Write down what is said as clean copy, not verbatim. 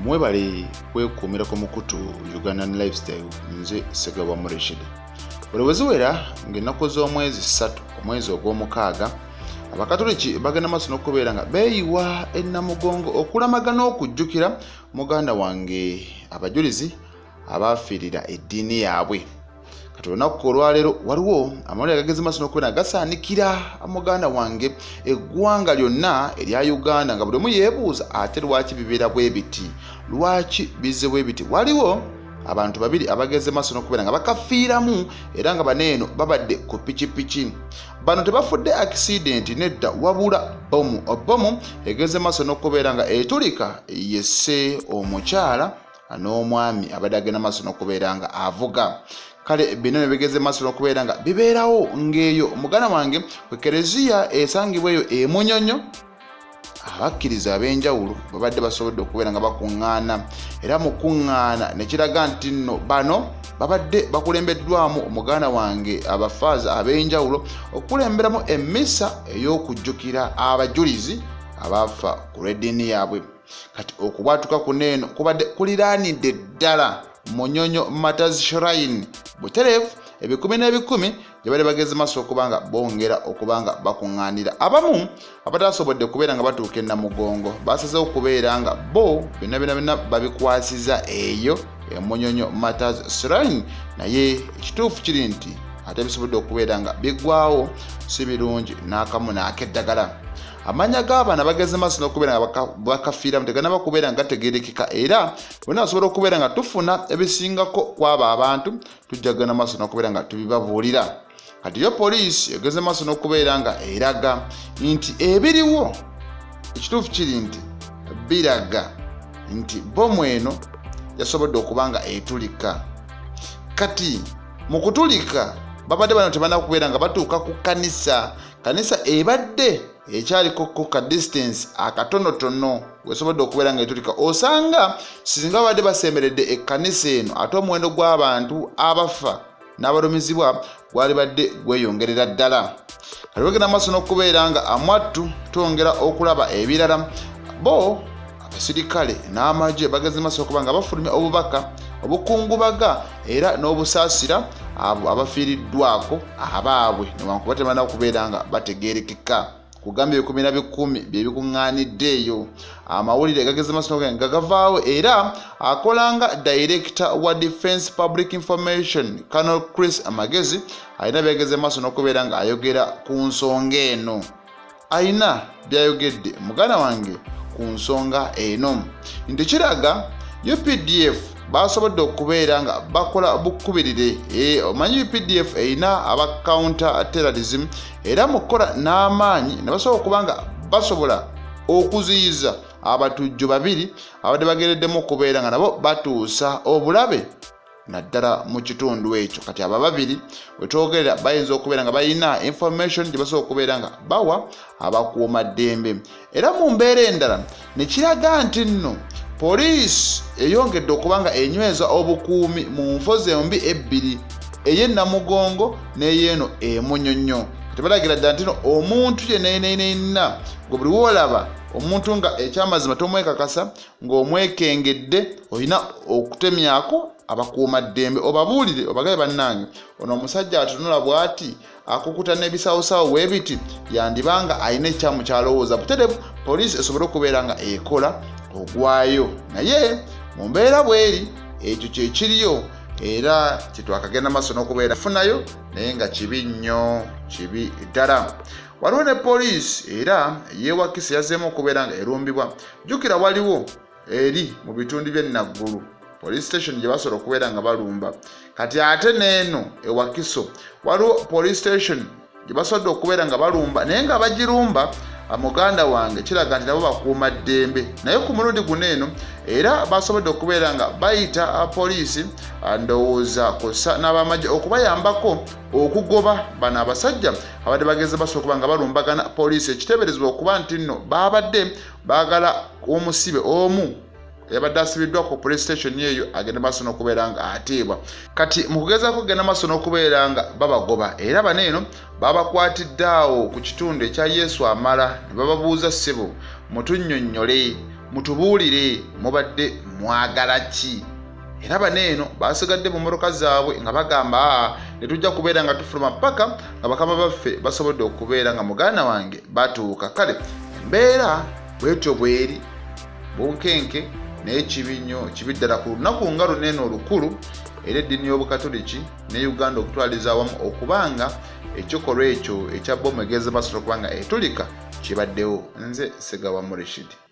mwebale kwekuumira ku mukutu Ugandan Lifestyle. Nze Segaba Mureshid. Buli wera ng'ennaku z'omwezi 3 omwezi ogw'omukaaga Abakatoliki bagenda maaso n'okubeera nga beeyiwa ennamugongo okulamagana okujjukira muganda wange abajulizi abaafiirira eddiini yaabwe. Kati olunaku olwaleero waliwo amawulire agageze maaso n'okubeera nga gasaanikira muganda wange eggwanga lyonna erya Uganda nga buli omu yeebuuza ate lwaki bibeera bwe biti, lwaki bizze bwe biti. Waliwo abantu babiri abageze maaso n'okubeera nga bakafiiramu era nga baneeno babadde ku pikipiki. Bano tebafudde accident nedda wabula bomu egeze maaso n'okubeera nga etulika yesse omukyala n'omwami abadde agenda maaso n'okubeera nga avuga. Kale bino bigeze maaso n'okubeera nga bibeerawo ng'eyo muganda wange ku Kereziya esangibwa eyo e Munyonyo. Abakkiriza ab'enjawulo babadde basobodde okubeera nga bakuŋŋaana era mu kuŋŋaana ne kiraga nti nno bano babadde bakulembeddwamu omuganda wange abafaaza ab'enjawulo okukulemberamu emmisa ey'okujjukira abajulizi abaafa ku lw'eddiini yaabwe. Kati okubwatuka kuneeno kubadde kuliraanidde ddala Munyonyo Martyrs Shrine butereevu ebikumi n'ebikumi gye bali bageze maaso okubanga bongera okubanga bakuŋŋaanira. Abamu abatasobodde kubeera nga batuuka ennamugongo basazeewo okubeera nga bo byonna babikwasiza eyo Munyonyo Martyrs Shrine, naye ekituufu kiri nti ate bisobodde okubeera nga biggwawo si birungi n'akamu n'akeddagala. Amanya g'abaana bageze maaso n'okubeera nga bakafiiramu teganaba kubeera nga gategeerekeka era bonna basobola okubeera nga tufuna ebisingako kw'abo abantu tujjagana maaso n'okubeera nga tubibabuulira. Kati yo poliisi egeze maaso n'okubeera nga eraga nti ebiriwo ekituufu kiri nti biraga nti bomu eno yasobodde okuba nga etulika. Kati mu kutulika babadde bano tebana kubeera nga batuuka ku kanisa ebadde ekyaliko ka distance akatonotono wesobodde okubeera nga etulika. Osanga singa babadde basemberedde ekkanisa eno ate omuwendo gw'abantu abafa n'abalumizibwa gwali badde gweyongerera ddala. Kati bagenda maaso n'okubeera nga amwattu twongera okulaba ebirala. Bo abasirikale n'amagye bageze maaso okuba nga bafulumya obubaka obukungubaga era n'obusaasira abo abafiiriddwako abaabwe newankubadde tebana okubeera nga bategeerekeka. Kugambye 10 bye bikuŋŋaanidde eyo. Amawulire gageze maaso nga gavaawo era akolanga Director wa Defence Public Information Colonel Chris Amagezi alina byageze maaso n'okubeera nga ayogera ku nsonga eno. Alina byayogedde muganda wange ku nsonga eno nti kiraga UPDF basobodde okubeera nga bakola bukubirire. Omanyi UPDF erina aba counter terrorism era mukola n'amaanyi ne basobola okuba nga basobola okuziyiza abatujju babiri abadde bagereddemu okubeera nga nabo batuusa obulabe naddala mu kitundu ekyo. Kati aba babiri wetwogerera bayinza okubeera nga balina information gye basobola okubeera nga bawa abakuuma ddembe. Era mu mbeera endala ne kiraga nti nno poliisi eyongedde okuba nga enyweza obukuumi mu nfo zombi ebbiri ey'ennamugongo n'eyeeno emunyonyo. Tebalagira ddala nti no omuntu yenna gwe buli woolaba omuntu nga ekyamazima tomwekakasa ng'omwekengedde olina okutemyako abakuuma ddembe obabuulire obagabe bannange ono omusajja atunula bw'ati akukuta n'ebisawusawo weebiti yandibanga alina ekyamu kyalowooza butereevu poliisi esobole okubeera nga ekola ogwayo. Naye mu mbeera bweri ekyo kyekiriyo era kyetwakagenda maaso n'okubeera funayo naye nga kibi nnyo, kibi ddala. Waliwo ne poliisi era yeewakisa yazzeemu okubeera nga erumbibwa. Jjukira waliwo eri mu bitundu by'Enaggulu police station gye basobola okubeera nga balumba. Kati ate n'eno ewakiso waliwo police station gye basobodde okubeera nga balumba naye nga bagirumba muganda wange kiraga nti nabo bakuuma ddembe. Naye ku mulundi guno eno era basobodde okubeera nga bayita poliisi ndowooza kosa n'abamagye okubayambako okugoba bano abasajja abadde bageze basobola okuba nga balumbagana poliisi. Ekiteeberezebwa okuba nti nno babadde baagala omusibe omu yabadde asibiddwa ku police station eyo agenda maaso n'okubeera nga ateebwa. Kati mu kugezaako kugenda maaso n'okubeera nga babagoba era bano eno babakwatidde awo ku kitundu ekya Yesu Amala ne bababuuza ssebo mutunnyonnyole mutubuulire mubadde mwagala ki. Era bano eno basigadde mu mmotoka zaabwe nga bagamba ne tujja kubeera nga tufuluma paka nga bakama baffe basobodde okubeera nga muganda wange batuuka. Kale embeera bwetyo bweri bunkenke naye kibi nnyo, kibi ddala ku lunaku nga luneeno olukulu era eddiini y'Obukatoliki ne Uganda okutwaliza awamu okubanga ekikolwa ekyo ekya bbomu egeza masiro okubanga etulika kibaddewo. Nze Ssegawa Rashid.